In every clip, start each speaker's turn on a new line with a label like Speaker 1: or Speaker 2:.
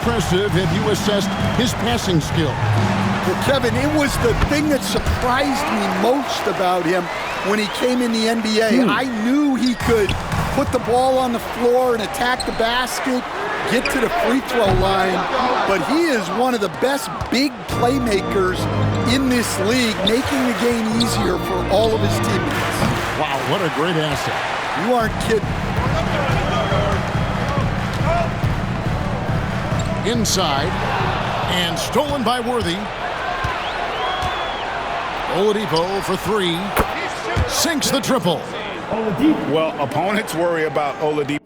Speaker 1: impressive if you assessed his passing skill.
Speaker 2: Well, Kevin, it was the thing that surprised me most about him when he came in the NBA. I knew he could put the ball on the floor and attack the basket, get to the free throw line, but he is one of the best big playmakers in this league, making the game easier for all of his teammates.
Speaker 1: Wow, what a great asset.
Speaker 2: You aren't kidding.
Speaker 1: Inside, and stolen by Worthy. Oladipo for three. Sinks the triple.
Speaker 3: Well, opponents worry about Oladipo.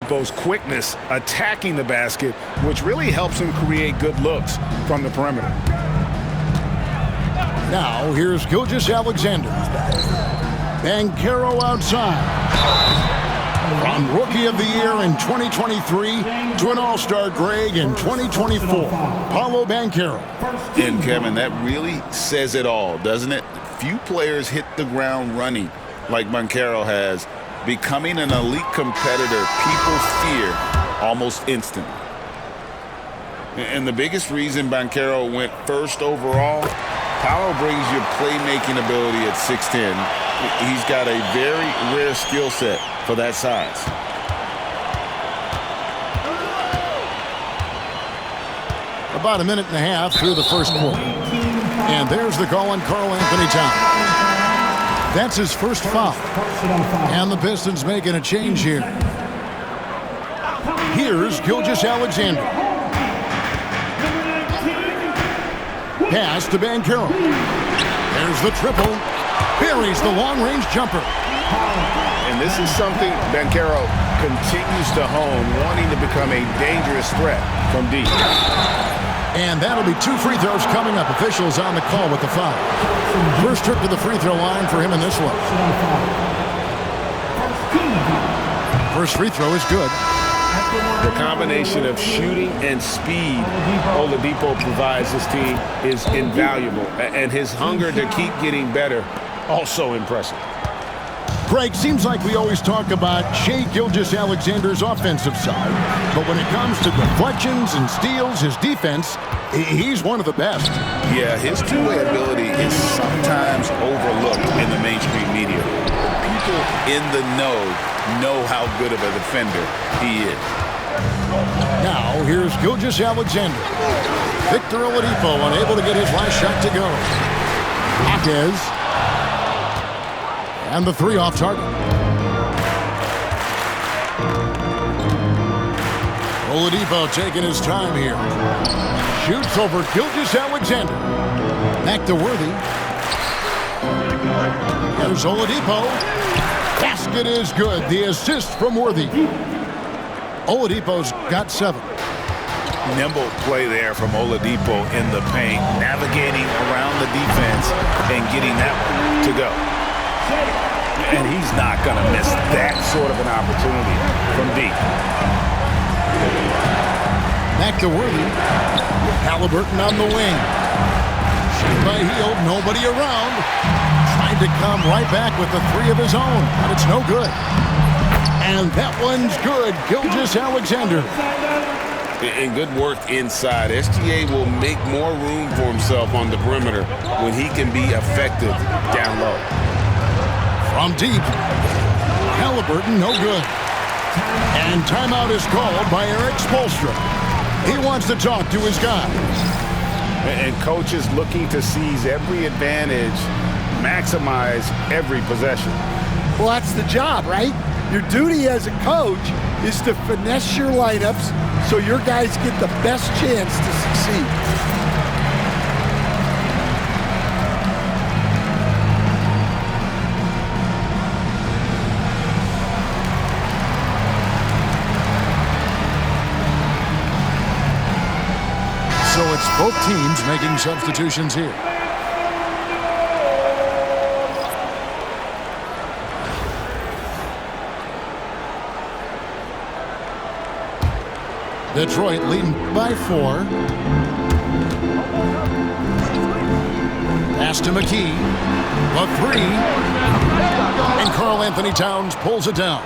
Speaker 3: Oladipo's quickness attacking the basket, which really helps him create good looks from the perimeter.
Speaker 1: Now, here's Gilgeous-Alexander. Banchero outside. From Rookie of the Year in 2023 to an All-Star Greg in 2024, Paolo Banchero.
Speaker 4: And, Kevin, that really says it all, doesn't it? Few players hit the ground running like Banchero has, becoming an elite competitor people fear almost instantly. And the biggest reason Banchero went first overall, Paolo brings you playmaking ability at 6'10". He's got a very rare skill set for that size.
Speaker 1: About a minute and a half through the first quarter. And there's the call on Karl-Anthony Towns. That's his first foul. And the Pistons making a change here. Here's Gilgeous-Alexander. Pass to Banchero. There's the triple. Buries the long-range jumper.
Speaker 3: And this is something Banchero continues to hone, wanting to become a dangerous threat from deep.
Speaker 1: And that'll be 2 free throws coming up. Officials on the call with the foul. First trip to the free throw line for him in this one. First free throw is good.
Speaker 3: The combination of shooting and speed Oladipo provides this team is invaluable. And his hunger to keep getting better, also impressive.
Speaker 1: Greg, seems like we always talk about Shai Gilgeous-Alexander's offensive side, but when it comes to deflections and steals, his defense, he's one of the best.
Speaker 4: Yeah, his two-way ability is sometimes overlooked in the mainstream media. People in the know how good of a defender he is.
Speaker 1: Now, here's Gilgeous-Alexander. Victor Oladipo unable to get his last shot to go. Hawkes. And the three off target. Oladipo taking his time here. Shoots over Gilgeous-Alexander. Back to Worthy. There's Oladipo. Basket is good. The assist from Worthy. Oladipo's got 7.
Speaker 3: Nimble play there from Oladipo in the paint, navigating around the defense and getting that one to go. And he's not going to miss that sort of an opportunity from deep.
Speaker 1: Back to Worthy. Halliburton on the wing. Shoot by Hield, nobody around. Tried to come right back with the 3 of his own, but it's no good. And that one's good. Gilgeous-Alexander.
Speaker 4: And good work inside. SGA will make more room for himself on the perimeter when he can be effective down low.
Speaker 1: From deep, Halliburton, no good. And timeout is called by Erik Spoelstra. He wants to talk to his guys.
Speaker 3: And coach is looking to seize every advantage, maximize every possession.
Speaker 2: Well, that's the job, right? Your duty as a coach is to finesse your lineups so your guys get the best chance to succeed.
Speaker 1: So it's both teams making substitutions here. Detroit leading by 4. Pass to McKee. The three. And Karl Anthony Towns pulls it down.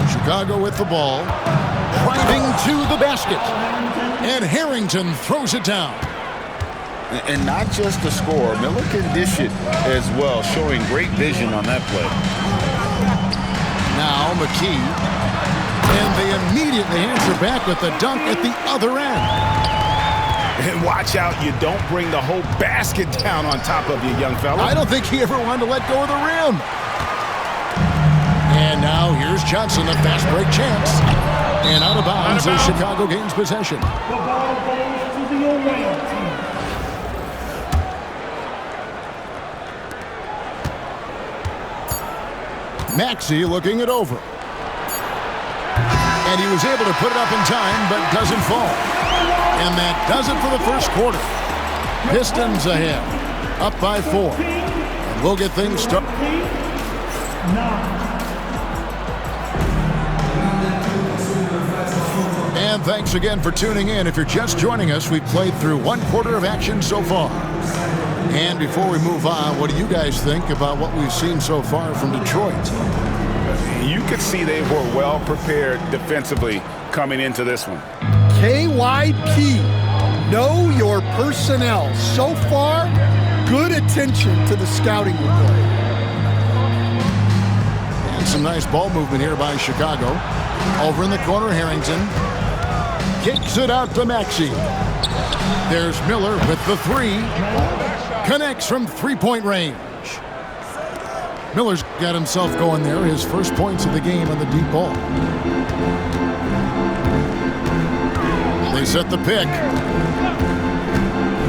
Speaker 1: Chicago with the ball. Driving to the basket. And Harrington throws it down.
Speaker 4: And not just the score. Miller can dish it as well, showing great vision on that play.
Speaker 1: Now McKee. And they immediately answer back with the dunk at the other end.
Speaker 3: And watch out, you don't bring the whole basket down on top of you, young fella.
Speaker 1: I don't think he ever wanted to let go of the rim. And now here's Johnson, a fast break chance. And out of bounds as Chicago gains possession.
Speaker 5: The ball goes to the away team.
Speaker 1: Maxey looking it over. And he was able to put it up in time, but doesn't fall. And that does it for the first quarter. Pistons ahead, up by 4. And we'll get things started. And thanks again for tuning in. If you're just joining us, we've played through one quarter of action so far. And before we move on, what do you guys think about what we've seen so far from Detroit?
Speaker 3: You could see they were well prepared defensively coming into this one.
Speaker 2: KYP, know your personnel. So far, good attention to the scouting report.
Speaker 1: And some nice ball movement here by Chicago. Over in the corner, Harrington kicks it out to Maxey. There's Miller with the three. Connects from three-point range. Miller's got himself going there. His first points of the game on the deep ball. They set the pick.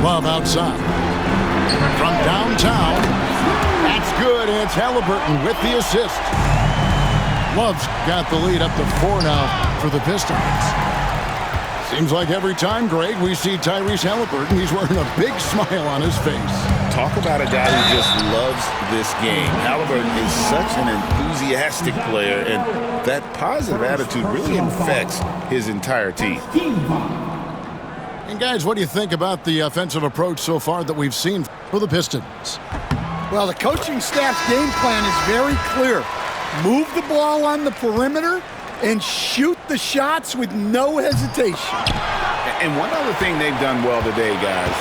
Speaker 1: Love outside. From downtown. That's good. And it's Halliburton with the assist. Love's got the lead up to 4 now for the Pistons. Seems like every time, Greg, we see Tyrese Halliburton, he's wearing a big smile on his face.
Speaker 4: Talk about a guy who just loves this game. Halliburton is such an enthusiastic player, and that positive attitude really infects his entire team.
Speaker 1: And guys, what do you think about the offensive approach so far that we've seen for the Pistons?
Speaker 2: Well, the coaching staff's game plan is very clear. Move the ball on the perimeter and shoot the shots with no hesitation.
Speaker 3: And one other thing they've done well today, guys,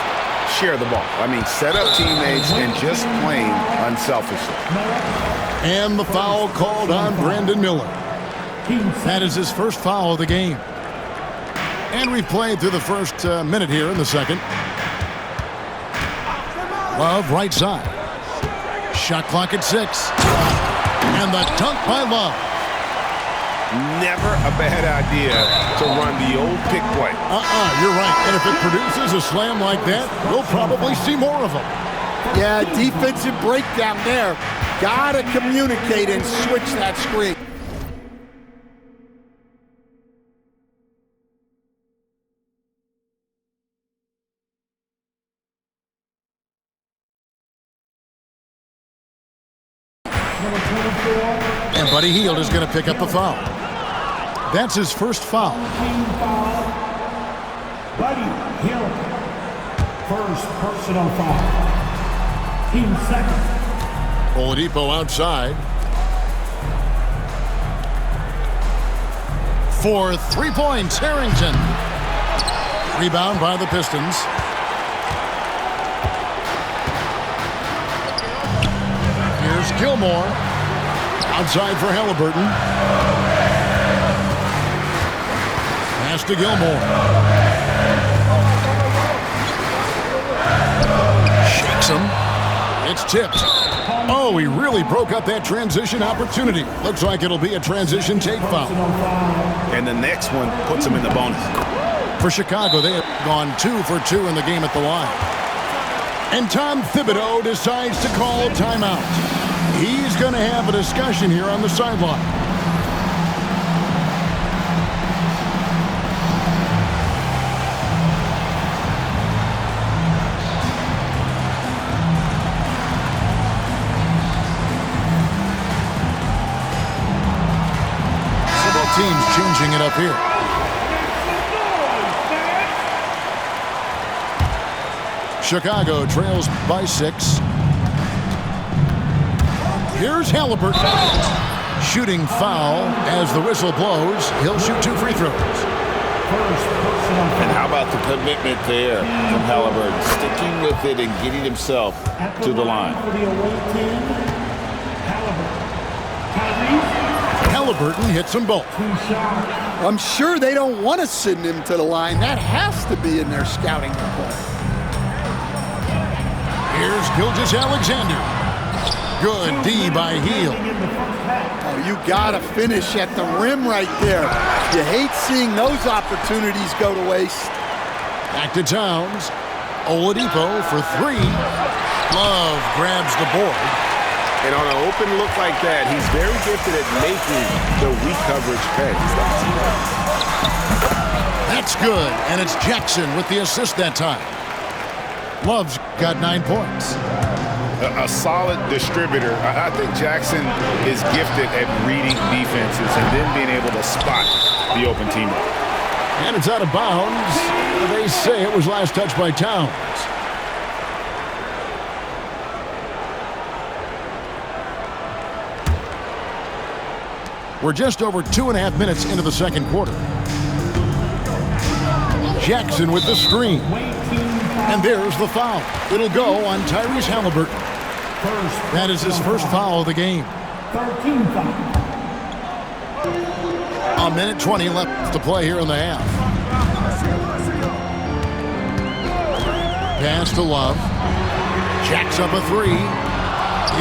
Speaker 3: share the ball. I mean, set up teammates and just playing unselfishly.
Speaker 1: And the foul called on Brandon Miller. That is his first foul of the game. And we've played through the first minute here in the second. Love right side. Shot clock at 6. And the dunk by Love.
Speaker 3: Never a bad idea to run the old pick play.
Speaker 1: You're right. And if it produces a slam like that, we'll probably see more of them.
Speaker 2: Yeah, defensive breakdown there. Gotta communicate and switch that screen.
Speaker 1: And Buddy Hield is going to pick up a foul. That's his first foul.
Speaker 5: Buddy Hield. First personal foul. Team second.
Speaker 1: Oladipo outside. For 3 points, Harrington. Rebound by the Pistons. Here's Gilmore. Outside for Halliburton. Pass to Gilmore. Shakes him. It's tipped. Oh, he really broke up that transition opportunity. Looks like it'll be a transition take foul.
Speaker 3: And the next one puts him in the bonus.
Speaker 1: For Chicago, they have gone 2 for 2 in the game at the line. And Tom Thibodeau decides to call timeout. He's going to have a discussion here on the sideline. So both teams changing it up here. Chicago trails by 6. Here's Halliburton. Shooting foul as the whistle blows. He'll shoot 2 free throws.
Speaker 4: And how about the commitment there from Halliburton? Sticking with it and getting himself to the line.
Speaker 1: Halliburton hits them both.
Speaker 2: I'm sure they don't want to send him to the line. That has to be in their scouting report.
Speaker 1: Here's Gilgeous-Alexander. Good D by Hield.
Speaker 2: Oh, you got to finish at the rim right there. You hate seeing those opportunities go to waste.
Speaker 1: Back to Towns. Oladipo for 3. Love grabs the board.
Speaker 6: And on an open look like that, he's very gifted at making the weak coverage pay.
Speaker 1: That's good, and it's Jackson with the assist that time. Love's got 9 points.
Speaker 4: A solid distributor. I think Jackson is gifted at reading defenses and then being able to spot the open teammate.
Speaker 1: And it's out of bounds. They say it was last touched by Towns. We're just over 2.5 minutes into the second quarter. Jackson with the screen. And there's the foul. It'll go on Tyrese Halliburton. That is his first foul of the game.
Speaker 5: 13 foul.
Speaker 1: A minute 20 left to play here in the half. Pass to Love. Jacks up a 3.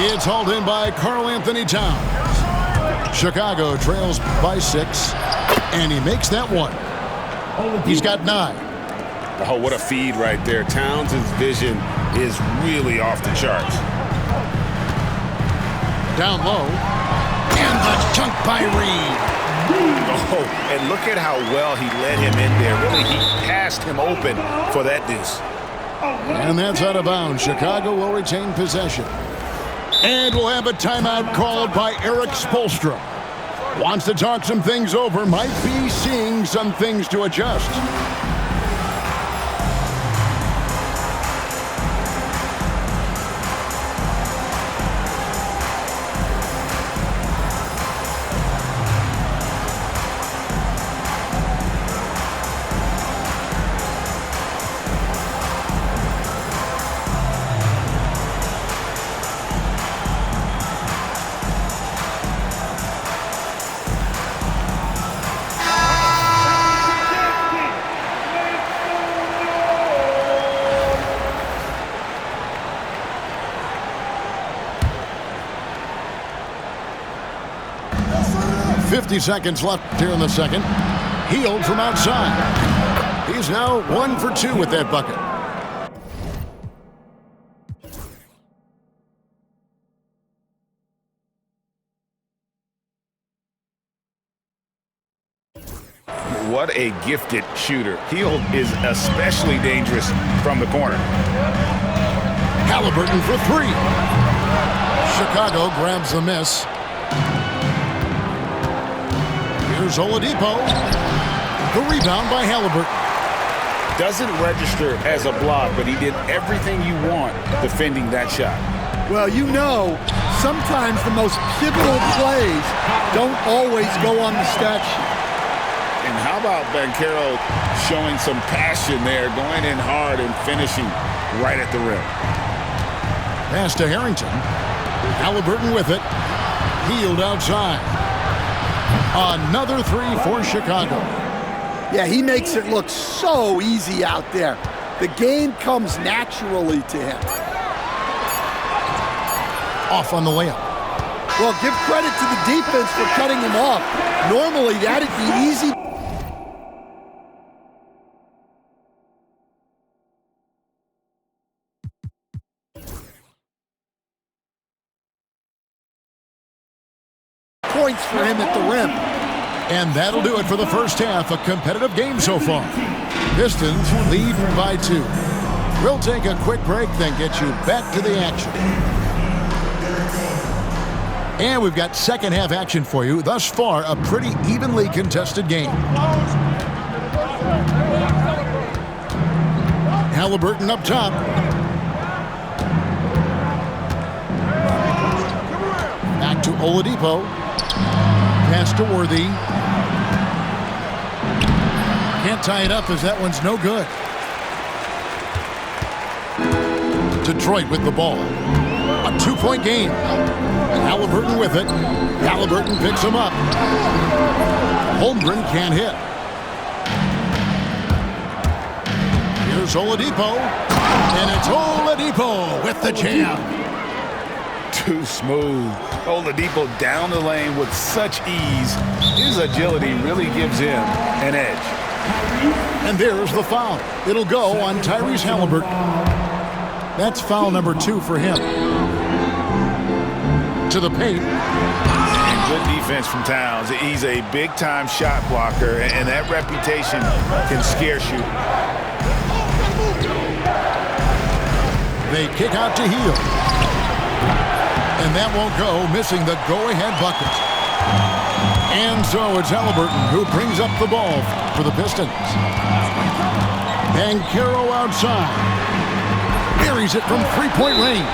Speaker 1: It's hauled in by Karl-Anthony Towns. Chicago trails by 6. And he makes that one. He's got 9.
Speaker 4: Oh, what a feed right there. Towns' vision is really off the charts.
Speaker 1: Down low. And the chunk by Reed.
Speaker 4: Oh, and look at how well he led him in there. Really, he passed him open for that deuce.
Speaker 1: And that's out of bounds. Chicago will retain possession. And we'll have a timeout called by Erik Spoelstra. Wants to talk some things over. Might be seeing some things to adjust. Seconds left here in the second. Hield from outside. He's now 1 for 2 with that bucket.
Speaker 4: What a gifted shooter. Hield is especially dangerous from the corner.
Speaker 1: Halliburton for 3. Chicago grabs the miss. Here's Oladipo. The rebound by Halliburton.
Speaker 4: Doesn't register as a block, but he did everything you want defending that shot.
Speaker 2: Well, you know, sometimes the most pivotal plays don't always go on the stat sheet.
Speaker 4: And how about Banchero showing some passion there, going in hard and finishing right at the rim.
Speaker 1: Pass to Harrington. Halliburton with it. Hield outside. Another 3 for Chicago.
Speaker 2: Yeah, he makes it look so easy out there. The game comes naturally to him.
Speaker 1: Off on the layup.
Speaker 2: Well, give credit to the defense for cutting him off. Normally, that'd be easy. Points for him at the rim.
Speaker 1: And that'll do it for the first half. A competitive game so far. Pistons lead by 2. We'll take a quick break, then get you back to the action. And we've got second half action for you. Thus far, a pretty evenly contested game. Halliburton up top. Oladipo. Pass to Worthy. Can't tie it up as that one's no good. Detroit with the ball. A 2-point game. Halliburton with it. Halliburton picks him up. Holmgren can't hit. Here's Oladipo. And it's Oladipo with the jam.
Speaker 3: Too smooth. Oladipo down the lane with such ease. His agility really gives him an edge.
Speaker 1: And there's the foul. It'll go on Tyrese Halliburton. That's foul number 2 for him. To the paint.
Speaker 3: And good defense from Towns. He's a big-time shot blocker, and that reputation can scare you.
Speaker 1: They kick out to Hield. And that won't go, missing the go-ahead bucket. And so it's Halliburton who brings up the ball for the Pistons. Banchero outside. Buries it from 3-point range.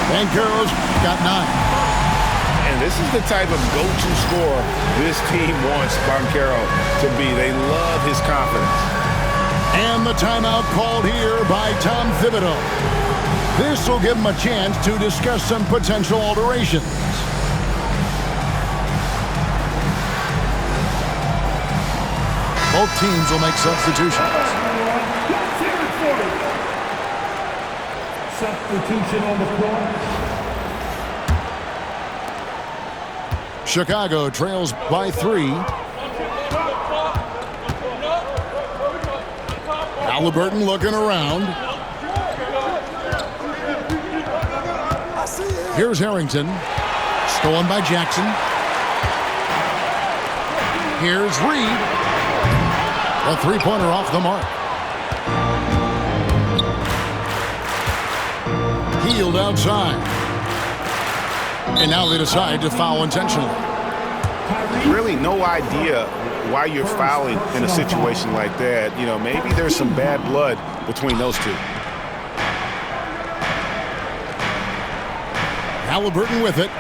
Speaker 1: Banchero's got 9.
Speaker 3: And this is the type of go-to scorer this team wants Banchero to be. They love his confidence.
Speaker 1: And the timeout called here by Tom Thibodeau. This will give him a chance to discuss some potential alterations. Both teams will make substitutions.
Speaker 5: Substitution on the floor.
Speaker 1: Chicago trails by 3. Halliburton looking around. Here's Harrington. Stolen by Jackson. Here's Reed. A 3-pointer off the mark. Hield outside. And now they decide to foul intentionally.
Speaker 6: Really no idea why you're fouling in a situation like that. You know, maybe there's some bad blood between those two.
Speaker 1: Halliburton with it.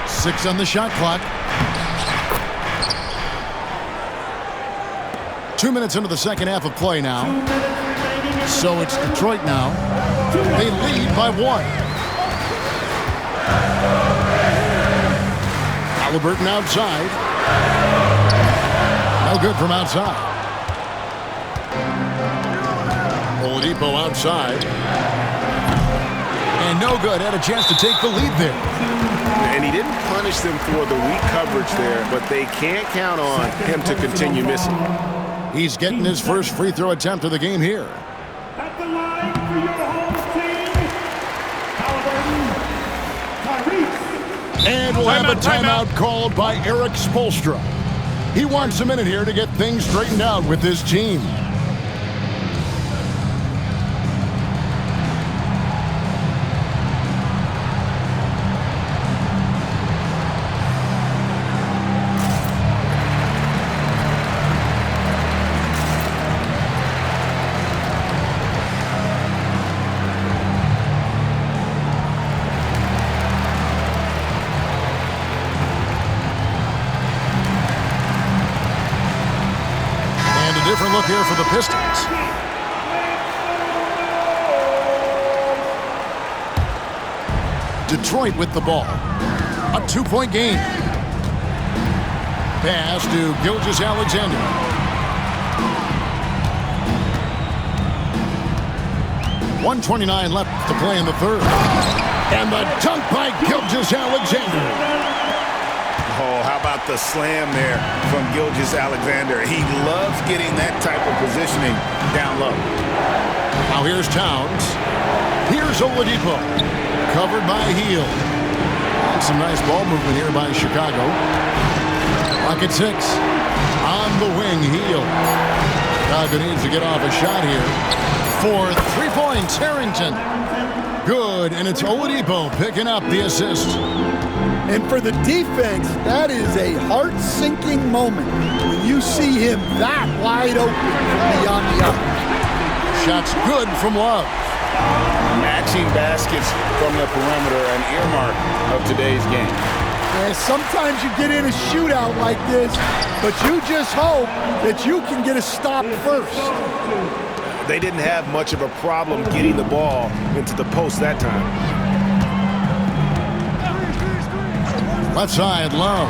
Speaker 1: 6 on the shot clock. 2 minutes into the second half of play now. So it's Detroit now. They lead by 1. Halliburton outside. No good from outside. Oladipo outside. And no good. Had a chance to take the lead there.
Speaker 6: And he didn't punish them for the weak coverage there, but they can't count on him to continue missing.
Speaker 1: He's getting his first free throw attempt of the game here.
Speaker 5: At the line for your home team, Halliburton, Tyrese.
Speaker 1: And we'll have a timeout called by Eric Spoelstra. He wants a minute here to get things straightened out with his team. Different look here for the Pistons. Detroit with the ball. A 2-point game. Pass to Gilgeous-Alexander. .129 left to play in the third. And the dunk by Gilgeous-Alexander.
Speaker 3: Oh, how about the slam there from Gilgeous-Alexander? He loves getting that type of positioning down low.
Speaker 1: Now here's Towns. Here's Oladipo. Covered by Hield. Some nice ball movement here by Chicago. Clock at 6. On the wing, Hield. Chicago needs to get off a shot here. For 3 points, Harrington. Good, and it's Oladipo picking up the assist.
Speaker 2: And for the defense, that is a heart-sinking moment when you see him that wide open from beyond the arc.
Speaker 1: Shots good from Love.
Speaker 3: Match
Speaker 4: mixing baskets from the perimeter, an earmark of today's game.
Speaker 2: And sometimes you get in a shootout like this, but you just hope that you can get a stop first.
Speaker 6: They didn't have much of a problem getting the ball into the post that time.
Speaker 1: Left side, Love.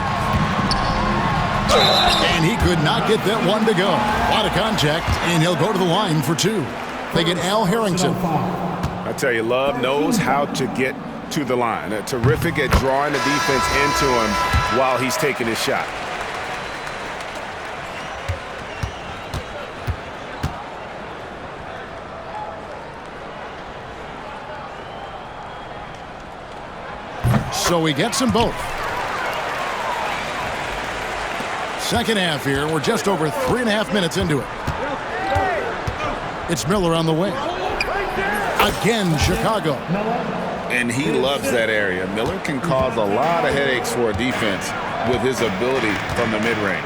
Speaker 1: And he could not get that one to go. A lot of contact, and he'll go to the line for two. They get Al Harrington.
Speaker 6: I tell you, Love knows how to get to the line. Terrific at drawing the defense into him while he's taking his shot.
Speaker 1: So he gets them both. Second half here. We're just over 3.5 minutes into it. It's Miller on the wing. Again, Chicago.
Speaker 4: And he loves that area. Miller can cause a lot of headaches for a defense with his ability from the mid-range.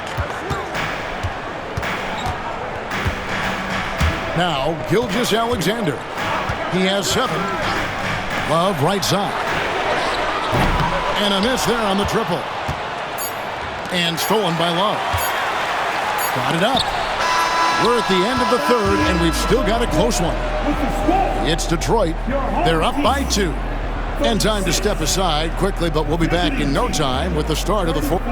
Speaker 1: Now, Gilgeous-Alexander. He has 7. Love right side. And a miss there on the triple. And stolen by Love. Got it up. We're at the end of the third, and we've still got a close one. It's Detroit. They're up by 2. And time to step aside quickly, but we'll be back in no time with the start of the fourth.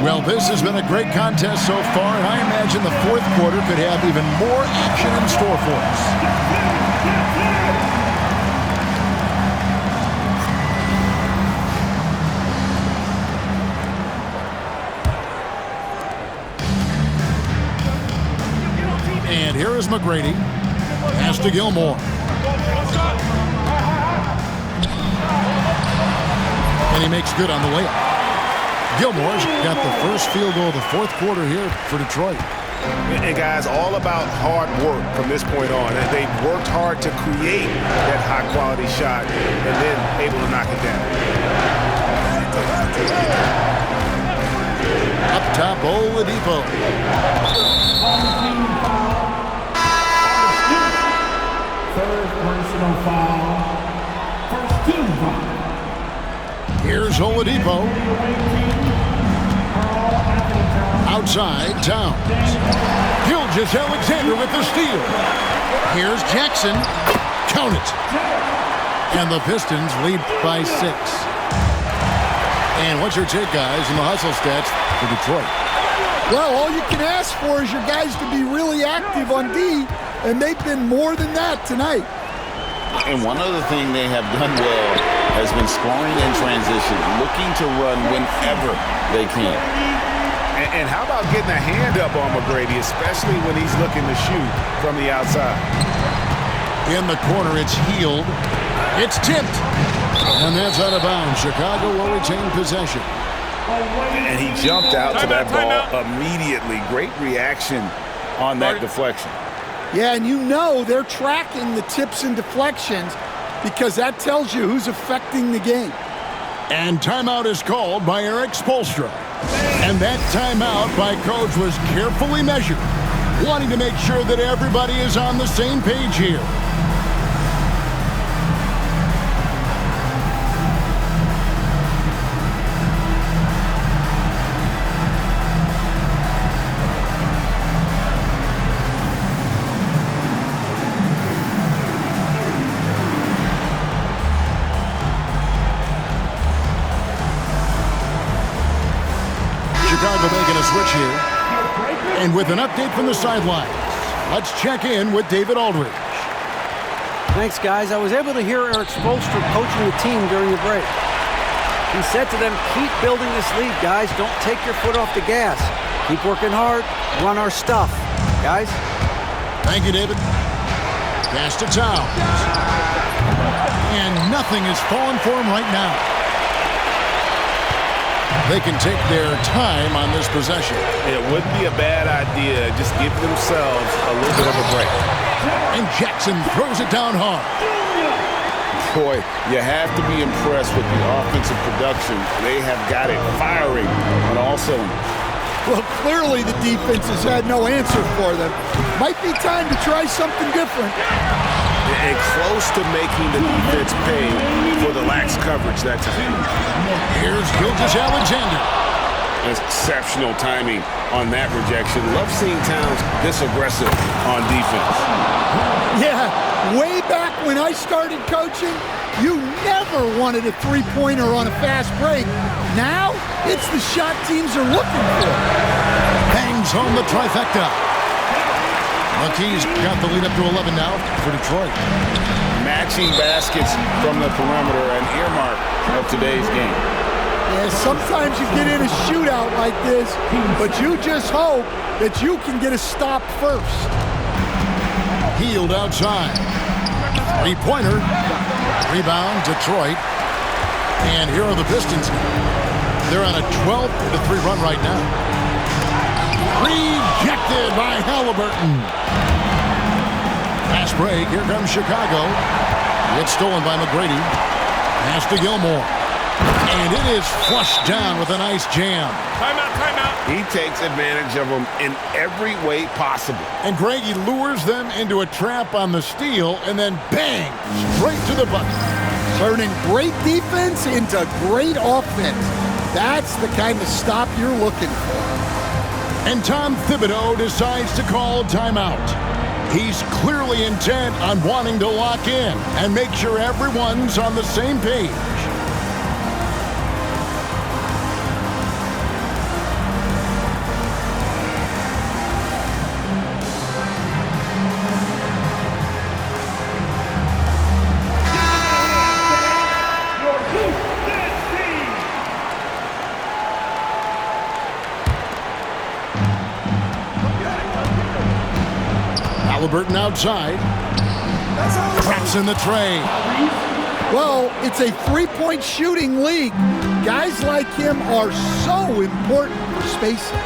Speaker 1: Well, this has been a great contest so far, and I imagine the fourth quarter could have even more action in store for us. And here is McGrady. Pass to Gilmore. And he makes good on the layup. Gilmore's got the first field goal of the fourth quarter here for Detroit.
Speaker 6: And guys, all about hard work from this point on. And they worked hard to create that high-quality shot and then able to knock it down.
Speaker 1: Up top, Oladipo.
Speaker 5: Third personal foul. First team foul.
Speaker 1: Here's Oladipo. Outside, Towns. Gilgeous-Alexander with the steal. Here's Jackson. Count it. And the Pistons lead by 6. And what's your take, guys, in the hustle stats for Detroit?
Speaker 2: Well, all you can ask for is your guys to be really active on D, and they've been more than that tonight.
Speaker 4: And one other thing they have done well has been scoring in transition, looking to run whenever they can.
Speaker 6: And how about getting a hand up on McGrady, especially when he's looking to shoot from the outside?
Speaker 1: In the corner, it's Hield. It's tipped. And that's out of bounds. Chicago will retain possession.
Speaker 6: And he jumped out to that ball immediately. Great reaction on that deflection.
Speaker 2: Yeah, and you know they're tracking the tips and deflections because that tells you who's affecting the game.
Speaker 1: And timeout is called by Eric Spoelstra. And that timeout by Coach was carefully measured, wanting to make sure that everybody is on the same page here. Chicago making a switch here. And with an update from the sidelines, let's check in with David Aldridge.
Speaker 7: Thanks, guys. I was able to hear Eric Spoelstra coaching the team during the break. He said to them, keep building this lead, guys. Don't take your foot off the gas. Keep working hard. Run our stuff. Guys?
Speaker 1: Thank you, David. Pass to Towns. And nothing is falling for him right now. They can take their time on this possession.
Speaker 6: It wouldn't be a bad idea. Just give themselves a little bit of a break.
Speaker 1: And Jackson throws it down hard.
Speaker 4: Boy, you have to be impressed with the offensive production. They have got it firing on all cylinders.
Speaker 2: Well, clearly the defense has had no answer for them. Might be time to try something different.
Speaker 6: And close to making the defense pay for the lax coverage that time.
Speaker 1: Here's Gilgeous-Alexander.
Speaker 6: Exceptional timing on that rejection. Love seeing Towns this aggressive on defense.
Speaker 2: Yeah, way back when I started coaching, you never wanted a three-pointer on a fast break. Now, it's the shot teams are looking for.
Speaker 1: Bangs home the trifecta. Mackey's got the lead up to 11 now for Detroit.
Speaker 3: Matching baskets from the perimeter, an earmark of today's game.
Speaker 2: Yeah, sometimes you get in a shootout like this, but you just hope that you can get a stop first.
Speaker 1: Hield outside. Three-pointer. Rebound, Detroit. And here are the Pistons. They're on a 12-3 run right now. Rejected by Halliburton. Fast break. Here comes Chicago. It's stolen by McGrady. Pass to Gilmore. And it is flushed down with a nice jam.
Speaker 6: Timeout, timeout. He takes advantage of them in every way possible.
Speaker 1: And Greg, he lures them into a trap on the steal, and then bang, straight to the bucket.
Speaker 2: Turning great defense into great offense. That's the kind of stop you're looking for.
Speaker 1: And Tom Thibodeau decides to call timeout. He's clearly intent on wanting to lock in and make sure everyone's on the same page. Halliburton outside. Traps in the tray.
Speaker 2: Well, it's a three-point shooting league. Guys like him are so important for spacing.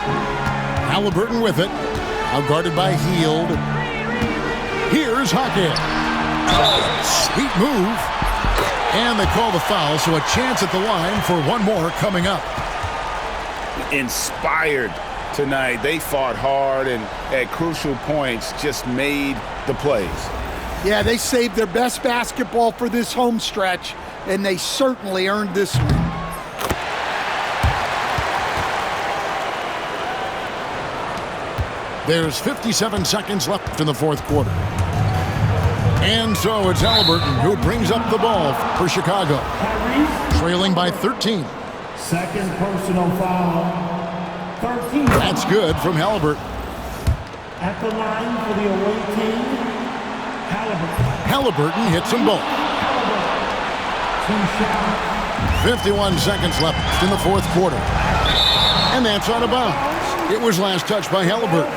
Speaker 1: Halliburton with it. Outguarded by Hield. Here's Hackett. Sweet move. And they call the foul, so a chance at the line for one more coming up.
Speaker 3: Inspired tonight. They fought hard and at crucial points just made the plays.
Speaker 2: Yeah, they saved their best basketball for this home stretch, and they certainly earned this one.
Speaker 1: There's 57 seconds left in the fourth quarter. And so it's Halliburton who brings up the ball for Chicago. Trailing by 13.
Speaker 5: Second personal foul. 13.
Speaker 1: That's good from Halliburton.
Speaker 5: At the line for the away team, Halliburton.
Speaker 1: Halliburton hits them both. 51 seconds left in the fourth quarter. And that's out of bounds. It was last touched by Halliburton.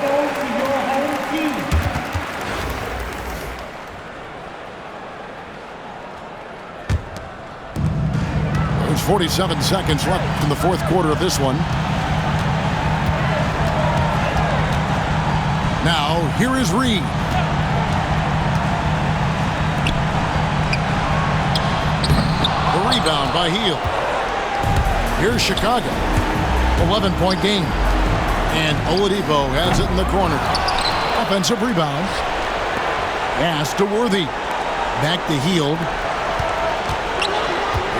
Speaker 1: There's 47 seconds left in the fourth quarter of this one. Now, here is Reed. The rebound by Hield. Here's Chicago. 11-point game. And Oladipo has it in the corner. Offensive rebound. Pass to Worthy. Back to Hield.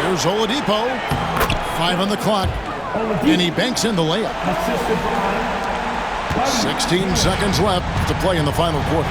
Speaker 1: Here's Oladipo. 5 on the clock. And he banks in the layup. 16 seconds left to play in the final quarter.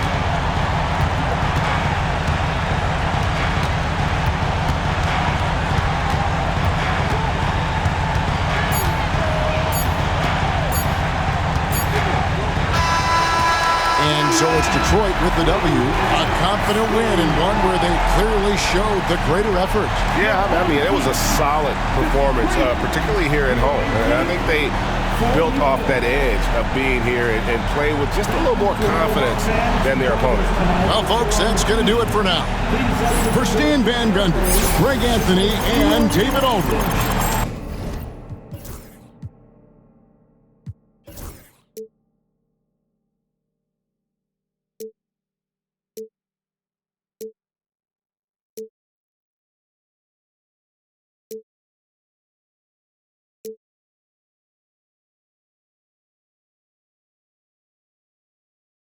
Speaker 1: And so it's Detroit with the W. A confident win and one where they clearly showed the greater effort.
Speaker 6: Yeah, I mean, it was a solid performance, particularly here at home. And I think they built off that edge of being here and play with just a little more confidence than their opponent.
Speaker 1: Well, folks, that's going to do it for now. For Stan Van Gundy, Greg Anthony, and David Aldridge,